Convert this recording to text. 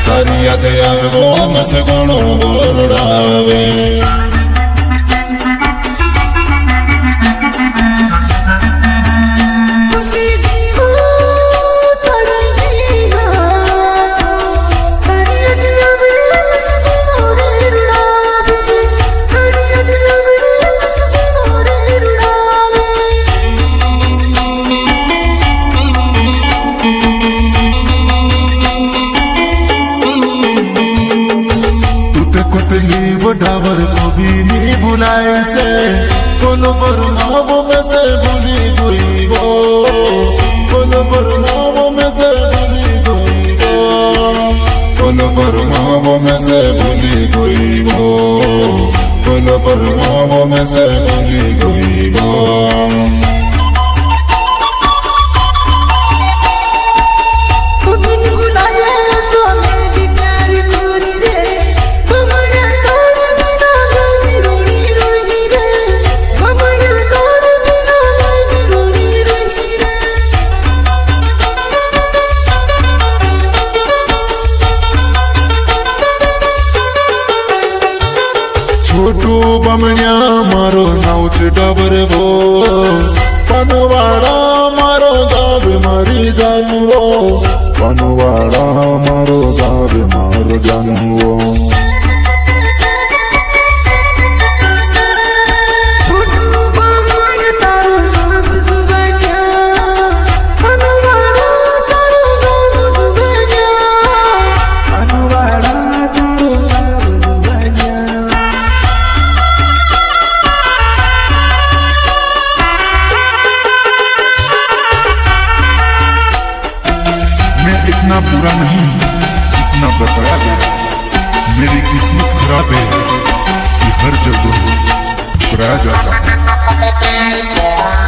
તારી યાદ આવે વો મસગણો બોરડાવે ढाबर को भी नहीं भुलाए से कोनो बरमावो में से भूली गई वो कोनो बरमावो में से भूली गई वो कोनो बरमावो में से भूली गई वो कोनो बरमावो में से भूली गई वो छोटू बमण्या मारो नाव छे डाबर वो पनवाड़ा मारो गाव मारी जानवो पनवाड़ा मारो गाव मारो जानवो इतना बुरा नहीं जितना बताया गया मेरी किस्मत खराब है कि हर जगह ठुकराया जाता है।